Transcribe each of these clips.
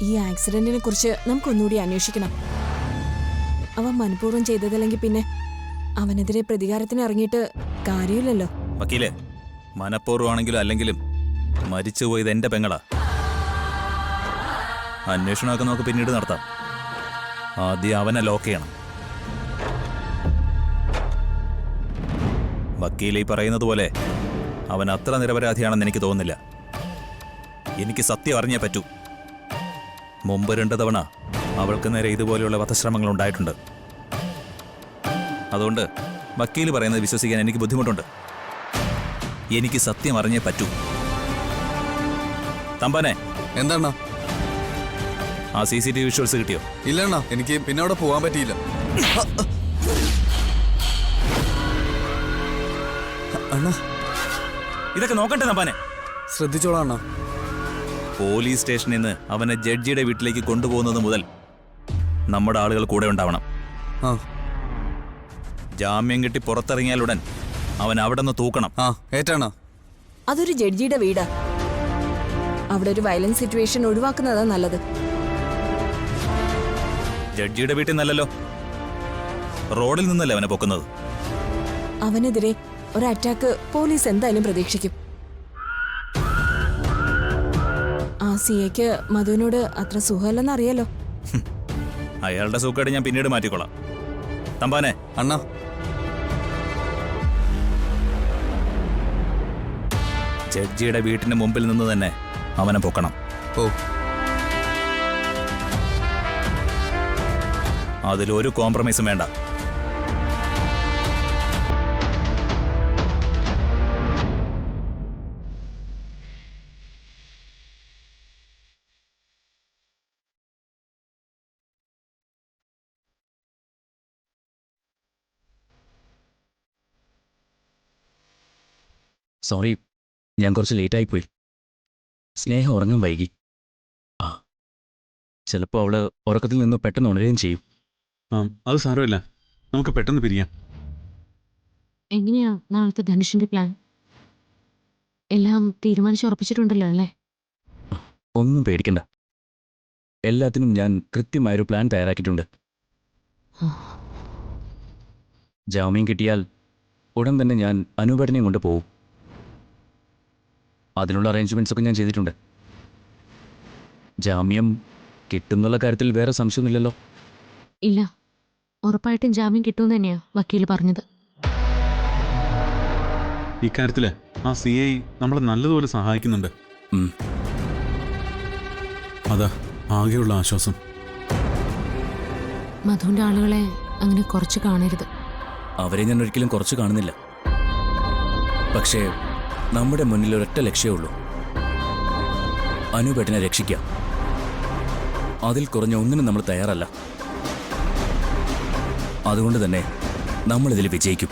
ഈ ആക്സിഡന്റിനെ കുറിച്ച് നമുക്കൊന്നുകൂടി അന്വേഷിക്കണം. അവൻ മനഃപൂർവ്വം ചെയ്തതല്ലെങ്കിൽ പിന്നെ അവനെതിരെ പ്രതികാരത്തിന് ഇറങ്ങിയിട്ട് കാര്യമില്ലല്ലോ. വക്കീലെ, മനഃപൂർവ്വമാണെങ്കിലും അല്ലെങ്കിലും മരിച്ചുപോയത് എന്റെ പെങ്ങളാ. അന്വേഷണമൊക്കെ നമുക്ക് പിന്നീട് നടത്താം. ആദ്യം അവനെ ലോക്ക് ചെയ്യണം. വക്കീലെ പറയുന്നത് പോലെ അവൻ അത്ര നിരപരാധിയാണെന്ന് എനിക്ക് തോന്നുന്നില്ല. എനിക്ക് സത്യം അറിഞ്ഞേ പറ്റൂ. മുമ്പ് 2 തവണ അവൾക്ക് നേരെ ഇതുപോലെയുള്ള വധശ്രമങ്ങൾ ഉണ്ടായിട്ടുണ്ട്. അതുകൊണ്ട് വക്കീൽ പറയുന്നത് വിശ്വസിക്കാൻ എനിക്ക് ബുദ്ധിമുട്ടുണ്ട്. എനിക്ക് സത്യം അറിഞ്ഞേ പറ്റൂ. തമ്പാനെ, എന്താണോ ആ CCTV വിഷ്വൽസ് കിട്ടിയോ? ഇല്ലണ്ണ, എനിക്ക് പിന്നെ അവിടെ പോകാൻ പറ്റിയില്ല. അണ്ണാ, ഇതൊക്കെ നോക്കട്ടെ തമ്പാനെ. ശ്രദ്ധിച്ചോളാം അണ്ണാ. പോലീസ് സ്റ്റേഷനിൽ നിന്ന് അവനെ ജഡ്ജിയുടെ വീട്ടിലേക്ക് കൊണ്ടുപോകുന്നത് മുതൽ നമ്മുടെ ആളുകൾ കൂടെ ഉണ്ടാവണം. ആ, ജാമ്യം കിട്ടി പുറത്തിറങ്ങിയാലുടൻ അവൻ അവിടെ നിന്ന് തൂക്കണം. ആ ഏറ്റാണോ? അതൊരു ജഡ്ജിയുടെ വീടാ. അവിടെ ഒരു വയലൻസ് സിറ്റുവേഷൻ ഒഴിവാക്കുന്നതാ നല്ലത്. ജഡ്ജിയുടെ വീട്ടിൽ നിന്നല്ലോ, റോഡിൽ നിന്നല്ലേ അവനെ പൊക്കുന്നത്. അവനെതിരെ ഒരു അറ്റാക്ക് പോലീസ് എന്തായാലും പ്രതീക്ഷിക്കും. ആ സിയയ്ക്ക് മധുവിനോട് അത്ര സുഖമല്ലെന്ന് അറിയാലോ. അയാളുടെ സൂക്കേട് ഞാൻ പിന്നീട് മാറ്റിക്കൊള്ളാം. തമ്പാനെ, അണ്ണാ, ജഡ്ജിയുടെ വീട്ടിന് മുമ്പിൽ നിന്ന് തന്നെ അവനെ പൊക്കണം. ഓ, അതിലൊരു കോംപ്രമൈസും വേണ്ട. സോറി, ഞാൻ കുറച്ച് ലേറ്റായിപ്പോയി. സ്നേഹം ഉറങ്ങാൻ വൈകി. ആ, ചിലപ്പോൾ അവള് ഉറക്കത്തിൽ നിന്ന് പെട്ടെന്ന് ഉണരുകയും ചെയ്യും. അത് സാരമില്ല, നമുക്ക് പെട്ടെന്ന് പിരിയാം. എങ്ങനെയാ നാളത്തെ ധനുഷിന്റെ പ്ലാൻ? എല്ലാം തീരുമാനിച്ചുറപ്പിച്ചിട്ടുണ്ടല്ലോ അല്ലേ? ഒന്നും പേടിക്കണ്ട, എല്ലാത്തിനും ഞാൻ കൃത്യമായൊരു പ്ലാൻ തയ്യാറാക്കിയിട്ടുണ്ട്. ജാമ്യം കിട്ടിയാൽ ഉടൻ തന്നെ ഞാൻ അനുപേടനെയും കൊണ്ട് പോകും. അതിനുള്ള അറേഞ്ച്മെൻറ്റ്സ് ഒക്കെ ഞാൻ ചെയ്തിട്ടുണ്ട്. ജാമ്യം കിട്ടുന്നുള്ള കാര്യത്തിൽ വേറെ സംശയമൊന്നുമില്ലല്ലോ? ഇല്ല, ഉറപ്പായിട്ടും ജാമ്യം കിട്ടുമെന്ന് തന്നെയാ വക്കീൽ പറഞ്ഞത്. ഇക്കാര്യത്തില് ആ CI നമ്മളെ നല്ലതുപോലെ സഹായിക്കുന്നുണ്ട്. അതാ ആകെയുള്ള ആശ്വാസം. മധുവിന്റെ ആളുകളെ അങ്ങനെ കുറച്ച് കാണരുത്. അവരെ ഞാൻ ഒരിക്കലും കുറച്ച് കാണുന്നില്ല. പക്ഷേ നമ്മുടെ മുന്നിൽ ഒരൊറ്റ ലക്ഷ്യമേ ഉള്ളൂ, അനുപേട്ടനെ രക്ഷിക്കാം. അതിൽ കുറഞ്ഞ ഒന്നിനും നമ്മൾ തയ്യാറല്ല. അതുകൊണ്ട് തന്നെ നമ്മളിതിൽ വിജയിക്കും.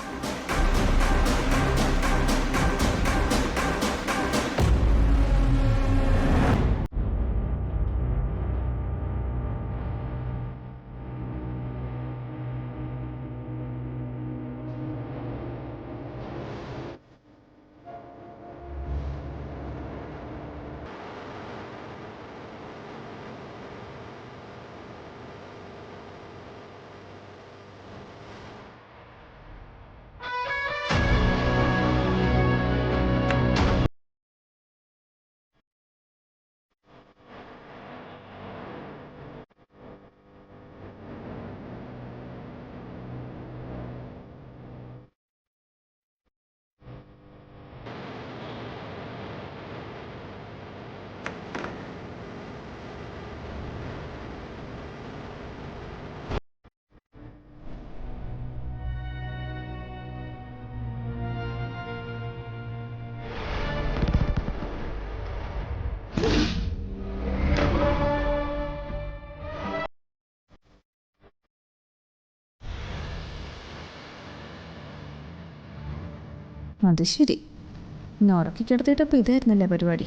അത് ശരി, ഉറക്കി കിടത്തിയിട്ടപ്പോൾ ഇതായിരുന്നല്ലേ പരിപാടി.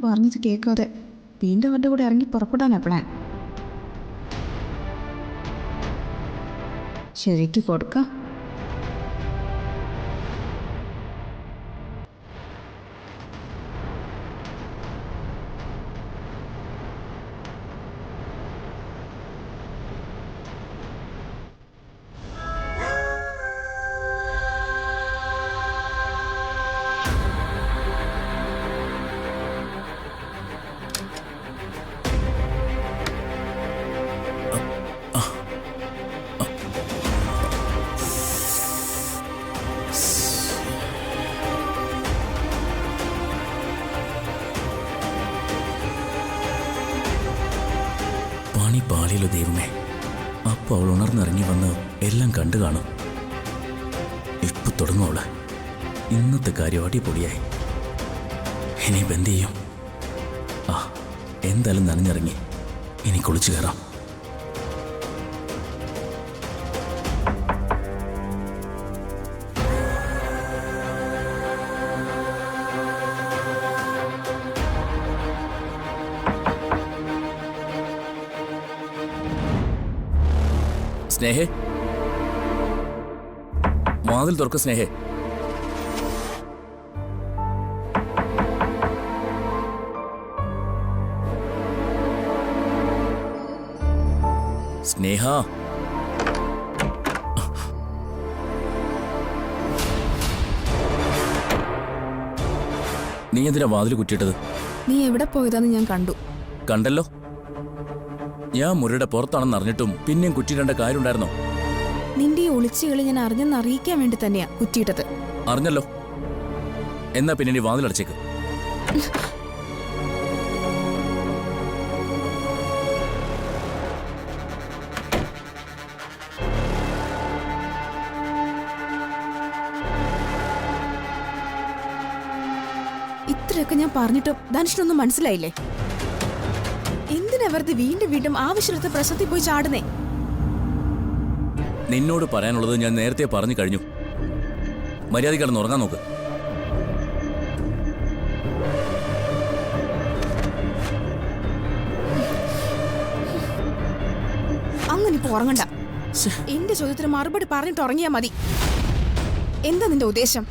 പറഞ്ഞത് കേൾക്കാതെ വീണ്ടും അവരുടെ കൂടെ ഇറങ്ങി പുറപ്പെടാനാ പ്ലാൻ. ശരിക്ക് കൊടുക്കാം. പാളിയിലോ ദൈവമേ. അപ്പൊ അവൾ ഉണർന്നിറങ്ങി വന്ന് എല്ലാം കണ്ടു കാണും. ഇപ്പൊ തുടങ്ങും അവള്. ഇന്നത്തെ കാര്യം അടിപൊളിയായി. ഇനിയിപ്പോൾ എന്ത് ചെയ്യും? എന്തായാലും നനഞ്ഞിറങ്ങി ഇനി കുളിച്ചു കയറാം. സ്നേഹേ, വാതിൽ തുറക്ക സ്നേഹേ. സ്നേഹ, നീ എന്തിനാ വാതിൽ കുറ്റിയിട്ടത്? നീ എവിടെ പോയതാന്ന് ഞാൻ കണ്ടു. കണ്ടല്ലോ. ഞാൻ മുറിയുടെ പുറത്താണെന്ന് അറിഞ്ഞിട്ടും പിന്നെയും കുറ്റിയിടേണ്ട കാര്യമുണ്ടായിരുന്നോ? നിന്റെ ഈ ഒളിച്ചുകളി ഞാൻ അറിഞ്ഞെന്ന് അറിയിക്കാൻ വേണ്ടി തന്നെയാ കുറ്റിയിട്ടത്. അറിഞ്ഞല്ലോ. എന്നാ പിന്നെ നീ വാതിലടച്ചേക്ക്. ഇത്രയൊക്കെ ഞാൻ പറഞ്ഞിട്ടും ധനുഷിനൊന്നും മനസ്സിലായില്ലേ? എന്തിനാ വെറുതെ വീണ്ടും വീണ്ടും ആവശ്യമില്ലാത്ത പ്രശ്നത്തിൽ പോയി ചാടുന്നേ? നിന്നോട് പറയാനുള്ളത് ഞാൻ നേരത്തെ പറഞ്ഞു കഴിഞ്ഞു. മര്യാദ കിടന്ന് ഉറങ്ങാൻ നോക്ക്. അങ്ങനെ ഇപ്പൊ ഉറങ്ങണ്ട. എന്റെ ചോദ്യത്തിന് മറുപടി പറഞ്ഞിട്ട് ഉറങ്ങിയാ മതി. എന്താ നിന്റെ ഉദ്ദേശം?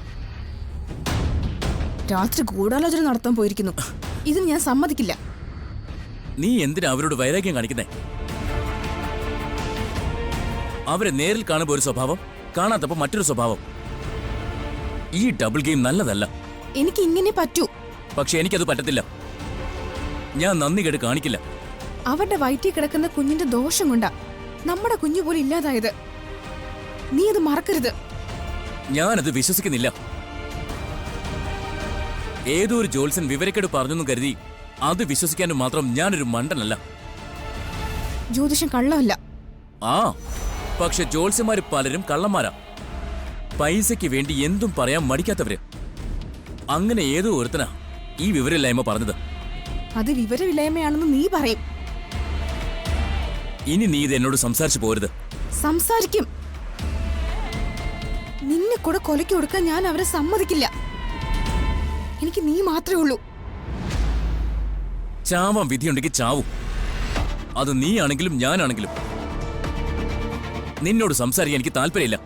രാത്രി ഗൂഢാലോചന നടത്താൻ പോയിരിക്കുന്നു. ഇതിന് ഞാൻ സമ്മതിക്കില്ല. നീ എന്തിനാ അവരോട് വൈരാഗ്യം കാണിക്കുന്നേ? അവരെ നേരിൽ കാണുമ്പോൾ ഒരു സ്വഭാവം, കാണാത്തപ്പോ മറ്റൊരു സ്വഭാവം. ഈ ഡബിൾ ഗെയിം നല്ലതല്ല. എനിക്ക് ഇങ്ങനെ പറ്റൂ. പക്ഷെ എനിക്കത് പറ്റത്തില്ല. ഞാൻ നന്ദി കേട് കാണിക്കില്ല. അവരുടെ വയറ്റിൽ കിടക്കുന്ന കുഞ്ഞിന്റെ ദോഷം കൊണ്ടാ നമ്മുടെ കുഞ്ഞു പോലും ഇല്ലാതായത്. നീ അത് മറക്കരുത്. ഞാനത് വിശ്വസിക്കുന്നില്ല. ഏതോ ഒരു ജോത്സ്യൻ വിവരക്കേട് പറഞ്ഞെന്നും കരുതി അത് വിശ്വസിക്കാനും മാത്രം ഞാനൊരു മണ്ടനല്ല. ജ്യോതിഷം കള്ളമല്ല. പക്ഷെ ജോത്സ്യന്മാര് പലരും കള്ളന്മാരാ. പൈസയ്ക്ക് വേണ്ടി എന്തും പറയാൻ മടിക്കാത്തവര്. അങ്ങനെ ഏതോ ഒരുത്തനാ ഈ വിവരമില്ലായ്മ പറഞ്ഞത്. അത് വിവരമില്ലായ്മയാണെന്ന് നീ പറയും. ഇനി നീ ഇത് എന്നോട് സംസാരിച്ചു പോരുത്. സംസാരിക്കും. നിന്നെ കൂടെ കൊലയ്ക്ക് കൊടുക്കാൻ ഞാൻ അവരെ സമ്മതിക്കില്ല. എനിക്ക് നീ മാത്രമേ ഉള്ളൂ. ചാവാൻ വിധിയുണ്ടെങ്കിൽ ചാവും. അത് നീയാണെങ്കിലും ഞാനാണെങ്കിലും. നിന്നോട് സംസാരിക്കാൻ എനിക്ക് താല്പര്യമില്ല.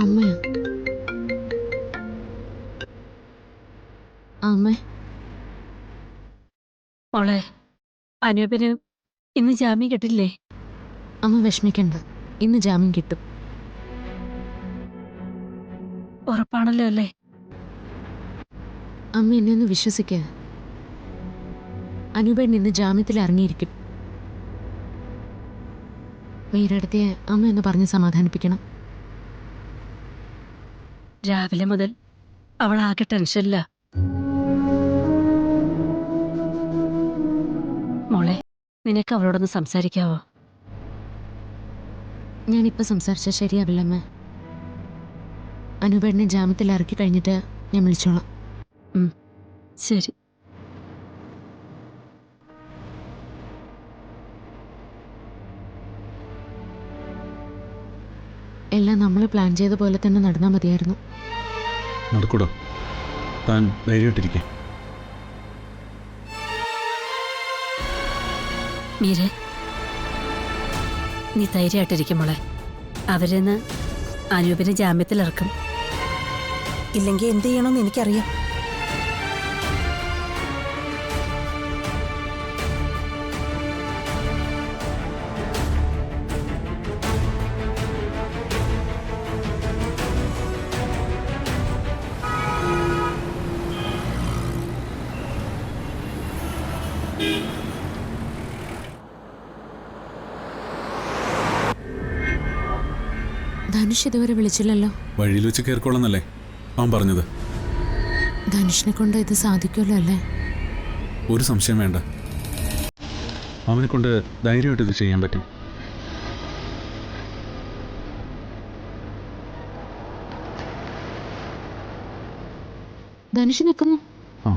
അമ്മയാ? മോളെ, അനൂപിന് ഇന്ന് ജാമ്യം കിട്ടില്ലേ? അമ്മ വിഷമിക്കണ്ട, ഇന്ന് ജാമ്യം കിട്ടും. ഉറപ്പാണല്ലോ അല്ലേ? അമ്മ എന്നെ ഒന്ന് വിശ്വസിക്കുക. അനൂപേട്ടൻ ഇന്ന് ജാമ്യത്തിൽ ഇറങ്ങിയിരിക്കും. വീരടുത്തെ അമ്മ എന്ന് പറഞ്ഞ് സമാധാനിപ്പിക്കണം. രാവിലെ മുതൽ അവൾ ആകെ ടെൻഷനില്ല. മോളെ, നിനക്ക് അവളോടൊന്ന് സംസാരിക്കാവോ? ഞാനിപ്പോൾ സംസാരിച്ചാൽ ശരിയാവില്ല അമ്മ. അനൂപേട്ടനെ ജാമ്യത്തിൽ ഇറക്കി കഴിഞ്ഞിട്ട് ഞാൻ വിളിച്ചോളാം. ശരി. എല്ലാം നമ്മൾ പ്ലാൻ ചെയ്ത പോലെ തന്നെ നടന്നാൽ മതിയായിരുന്നു. നടക്കൂടോ, താൻ ധൈര്യമായിട്ടിരിക്കേ. മീരെ, നീ ധൈര്യമായിട്ടിരിക്കും മോളെ. അവരിന്ന് അനൂപിനെ ജാമ്യത്തിലിറക്കും. ഇല്ലെങ്കിൽ എന്ത് ചെയ്യണമെന്ന് എനിക്കറിയാം. ധനുഷ് ഇതുവരെ വിളിച്ചില്ലല്ലോ. വഴിയിൽ വെച്ച് കയറിക്കോളന്നല്ലേ അവൻ പറഞ്ഞത്. ധനുഷിനെ കൊണ്ട് ഇത് സാധിക്കുമല്ലോ അല്ലേ? ഒരു സംശയം വേണ്ട, അവനെ കൊണ്ട് ധൈര്യമായിട്ട് ഇത് ചെയ്യാൻ പറ്റും. ധനുഷ് നിൽക്കുന്നു. ആ,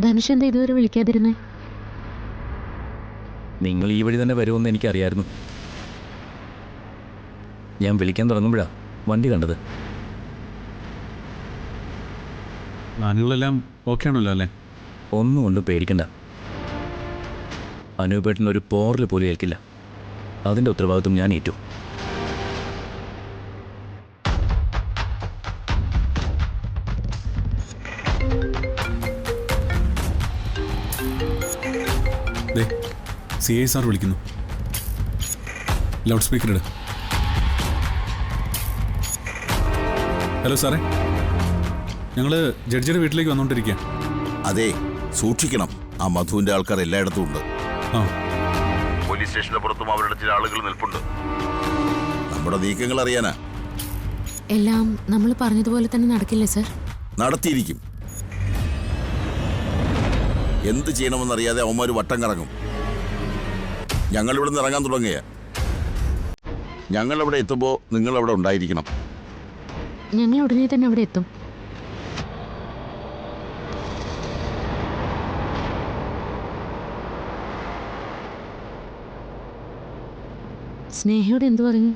ധനുഷ് എന്താ ഇതുവരെ വിളിക്കാതിരുന്നേ? നിങ്ങൾ ഈ വഴി തന്നെ വരുമെന്ന് എനിക്കറിയായിരുന്നു. ഞാൻ വിളിക്കാൻ തുടങ്ങുമ്പോഴാണ് വണ്ടി കണ്ടത്. പ്ലാനുകളെല്ലാം ഓക്കെ ആണല്ലോ അല്ലേ? ഒന്നും കൊണ്ടും പേടിക്കണ്ട. അനൂപേട്ടനൊരു പോറൽ പോലും ഏൽക്കില്ല. അതിൻ്റെ ഉത്തരവാദിത്വം ഞാൻ ഏറ്റു. CI സാർ വിളിക്കുന്നു. ലൗഡ് സ്പീക്കർ ഇട്. ഹലോ സാറേ, ഞങ്ങൾ ജഡ്ജിയുടെ വീട്ടിലേക്ക് വന്നുകൊണ്ടിരിക്കുക. അതെ, സൂക്ഷിക്കണം. ആ മധുവിന്റെ ആൾക്കാർ എല്ലായിടത്തും ഉണ്ട്. ആ, പോലീസ് സ്റ്റേഷന്റെ പുറത്തും അവരുടെ ചില ആളുകൾ നിൽപ്പുണ്ട്. നമ്മുടെ നീക്കങ്ങൾ അറിയാനാ. എല്ലാം നമ്മൾ പറഞ്ഞതുപോലെ തന്നെ നടക്കില്ലേ സർ? നടത്തിയിരിക്കും. എന്ത് ചെയ്യണമെന്നറിയാതെ അവന്മാർ വട്ടം കറങ്ങും. ഞങ്ങൾ ഇവിടെ നിന്ന് ഇറങ്ങാൻ തുടങ്ങിയ ഞങ്ങളവിടെ എത്തുമ്പോൾ നിങ്ങൾ അവിടെ ഉണ്ടായിരിക്കണം. ഞങ്ങൾ ഉടനെ തന്നെ അവിടെ എത്തും. സ്നേഹയോട് എന്തു പറഞ്ഞു?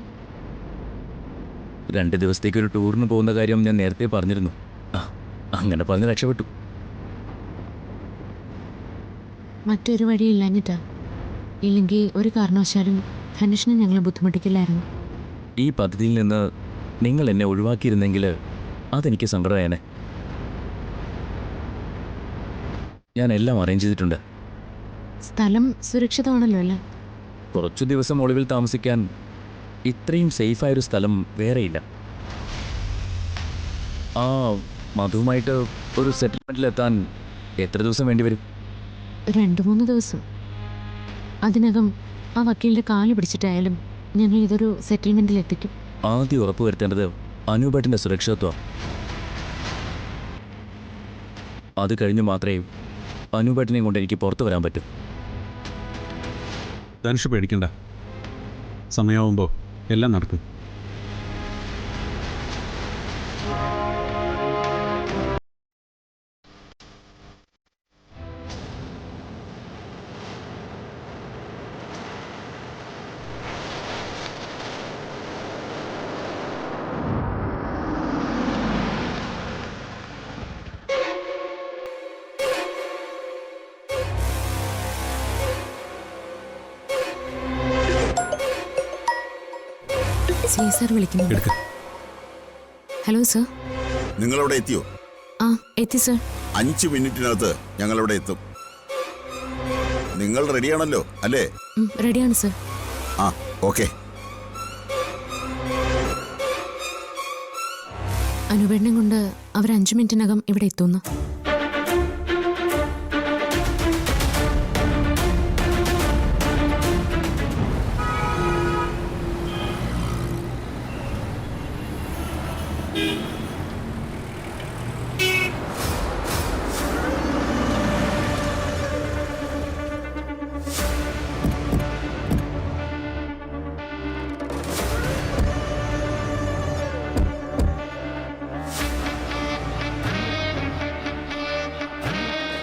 2 ദിവസത്തേക്കൊരു ടൂറിന് പോകുന്ന കാര്യം ഞാൻ നേരത്തെ പറഞ്ഞിരുന്നു. അങ്ങനെ പറഞ്ഞ് രക്ഷപ്പെട്ടു. മറ്റൊരു വഴിയില്ലാഞ്ഞിട്ടാ. ഇല്ലെങ്കിൽ ഒരു കാരണവശാലും ധനുഷിനെ ഞങ്ങൾ ബുദ്ധിമുട്ടിക്കില്ലായിരുന്നു. ഈ പദ്ധതിയിൽ നിന്ന് നിങ്ങൾ എന്നെ ഒഴിവാക്കിയിരുന്നെങ്കിൽ അതെനിക്ക് സങ്കടമായേനെ. ഞാൻ എല്ലാം അറേഞ്ച് ചെയ്തിട്ടുണ്ട്. സ്ഥലം സുരക്ഷിതമാണല്ലോ അല്ലേ? കുറച്ചു ദിവസം ഒളിവിൽ താമസിക്കാൻ ഇത്രയും സേഫായൊരു സ്ഥലം വേറെയില്ല. ആ മധുവുമായിട്ട് ഒരു സെറ്റിൽമെൻറ്റിലെത്താൻ എത്ര ദിവസം വേണ്ടി വരും? 2-3 ദിവസം. അതിനകം ആ വക്കീലിൻ്റെ കാല് പിടിച്ചിട്ടായാലും ഞങ്ങൾ ഇതൊരു സെറ്റിൽമെൻറ്റിലെത്തിക്കും. ആദ്യം ഉറപ്പുവരുത്തേണ്ടത് അനൂപേട്ടൻ്റെ സുരക്ഷിതത്വമാണ്. അത് കഴിഞ്ഞ് മാത്രമേ അനൂപേട്ടനെയും കൊണ്ട് എനിക്ക് പുറത്തു വരാൻ പറ്റൂ. ധനുഷ് പേടിക്കണ്ട, സമയമാകുമ്പോൾ എല്ലാം നടക്കും. സി സാർ വിളിക്കുന്നു. എടുക്ക. Hello sir. നിങ്ങളവിടെ എത്തിയോ? ആ എത്തി സർ. 5 മിനിറ്റിനകത്ത് ഞങ്ങളവിടെ എത്തും. നിങ്ങൾ റെഡിയാണല്ലോ അല്ലേ? റെഡിയാണ് സർ. ആ ഓക്കെ. അനുപേടനം കൊണ്ട് അവർ 5 മിനിറ്റിനകം ഇവിടെ എത്തുന്നു.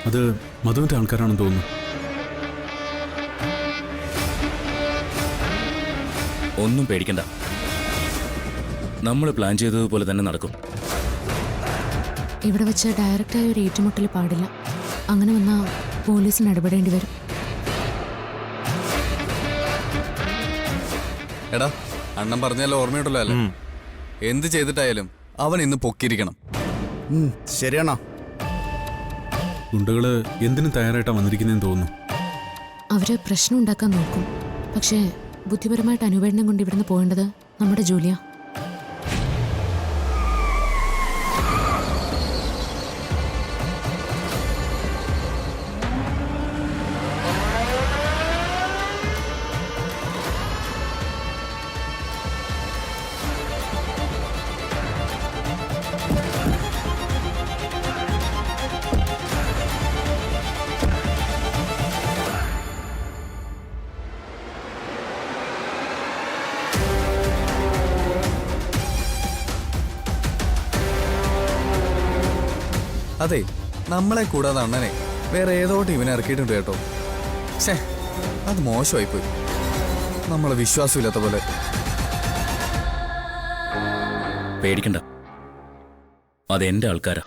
അത് മധുവിൻ്റെ ആൾക്കാരാണെന്ന് തോന്നുന്നു. ഒന്നും പേടിക്കണ്ട, നമ്മൾ പ്ലാൻ ചെയ്തതുപോലെ തന്നെ നടക്കും. ഇവിടെ വെച്ച് ഡയറക്റ്റായ ഒരു ഏറ്റുമുട്ടൽ പാടില്ല. അങ്ങനെ വന്നാൽ പോലീസിന് ഇടപെടേണ്ടി വരും. എടാ, അണ്ണൻ പറഞ്ഞാലും ഓർമ്മയുണ്ടല്ലോ അല്ലേ? എന്ത് ചെയ്തിട്ടായാലും അവൻ ഇന്ന് പൊക്കിയിരിക്കണം. ശരിയാണോ? ഗുണ്ടകള് എന്തിനും തയ്യാറായിട്ടാണ് വന്നിരിക്കുന്നതെന്ന് തോന്നുന്നു. അവര് പ്രശ്നം ഉണ്ടാക്കാൻ നോക്കും. പക്ഷേ ബുദ്ധിപരമായിട്ട് അനുപേടനം കൊണ്ട് ഇവിടുന്ന് പോകേണ്ടത് നമ്മുടെ ജോലിയാ. അതെ, നമ്മളെ കൂടാതെ അണ്ണനെ വേറെ ഏതോ ടീമിനെ ഇറക്കിയിട്ടുണ്ട് കേട്ടോ. ഛേ, അത് മോശമായിപ്പോയി. നമ്മളെ വിശ്വാസമില്ലാത്ത പോലെ. പേടിക്കണ്ട, അതെന്റെ ആൾക്കാരാ.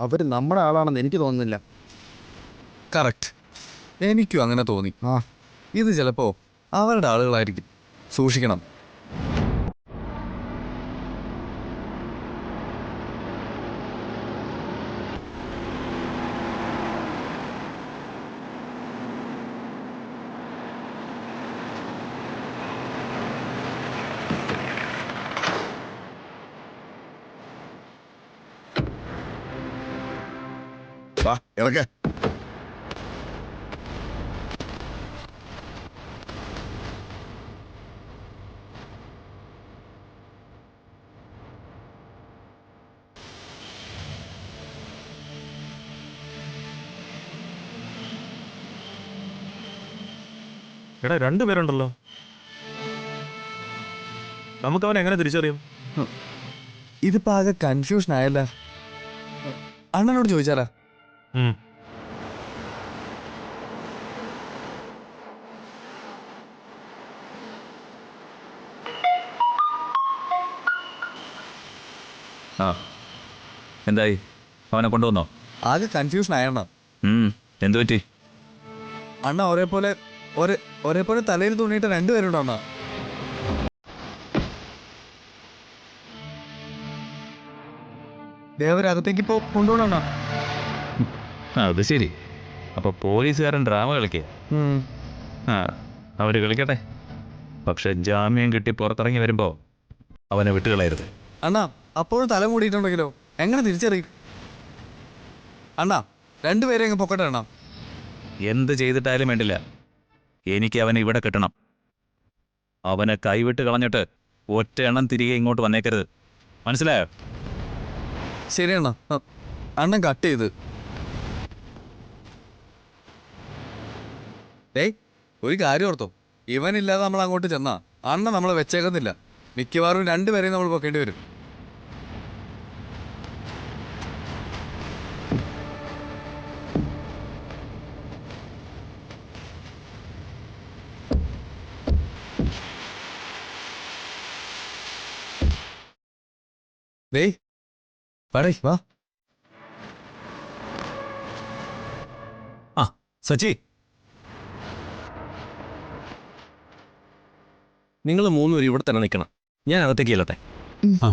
അവർ നമ്മുടെ ആളാണെന്ന് എനിക്ക് തോന്നുന്നില്ല. കറക്റ്റ്, എനിക്കും അങ്ങനെ തോന്നി. ഇത് ചിലപ്പോ അവരുടെ ആളുകളായിരിക്കും. സൂക്ഷിക്കണം. വാ ഇറക്കെ. എടാ, 2 പേരുണ്ടല്ലോ. നമുക്ക് അവൻ എങ്ങനെ തിരിച്ചറിയും? ഇതിപ്പോ ആകെ കൺഫ്യൂഷൻ ആയല്ല. അണ്ണനോട് ചോദിച്ചാലാ? ആ എന്തായി? അവനെ കൊണ്ടുവന്നോ? ആകെ കൺഫ്യൂഷൻ ആയണ്ണ. എന്തു പറ്റി? അണ്ണ ഒരേപോലെ തലയിൽ തുണിയിട്ട് 2 പേരുണ്ടോ അണ്ണ? ദേവരകത്തേക്ക് ഇപ്പോ കൊണ്ടുപോകണ. അത് ശരി. അപ്പൊ പോലീസുകാരൻ ഡ്രാമ കളിക്കുക. അവര് കളിക്കട്ടെ. പക്ഷെ ജാമ്യം കിട്ടി പുറത്തിറങ്ങി വരുമ്പോ അവനെ വിട്ടുകളയരുത്. അണ്ണാ, അപ്പോഴും തല മൂടിയിട്ടുണ്ടെങ്കിലോ എങ്ങനെ തിരിച്ചറിയും? അണ്ണാ, 2 പേരെ അങ്ങ് പൊക്കട്ടെ അണ്ണാ. എന്ത് ചെയ്തിട്ടായാലും വേണ്ടില്ല, എനിക്ക് അവനെ ഇവിടെ കിട്ടണം. അവനെ കൈവിട്ട് കളഞ്ഞിട്ട് ഒറ്റ എണ്ണം തിരികെ ഇങ്ങോട്ട് വന്നേക്കരുത്. മനസ്സിലായോ? ശരി അണ്ണാ. അണ്ണൻ കട്ട് ചെയ്ത്. ഡേയ്, ഒരു കാര്യം ഓർത്തോ, ഇവനില്ലാതെ നമ്മൾ അങ്ങോട്ട് ചെന്നാ അണ്ണ നമ്മളെ വെച്ചേക്കുന്നില്ല. മിക്കവാറും 2 പേരെയും നമ്മൾ പൊക്കേണ്ടി വരും. ഡേയ് വാടേ വാ. സച്ചി, നിങ്ങൾ മൂന്നുപേരും ഇവിടെ തന്നെ നിൽക്കണം. ഞാൻ അകത്തേക്ക് ചെല്ലട്ടെ. ആ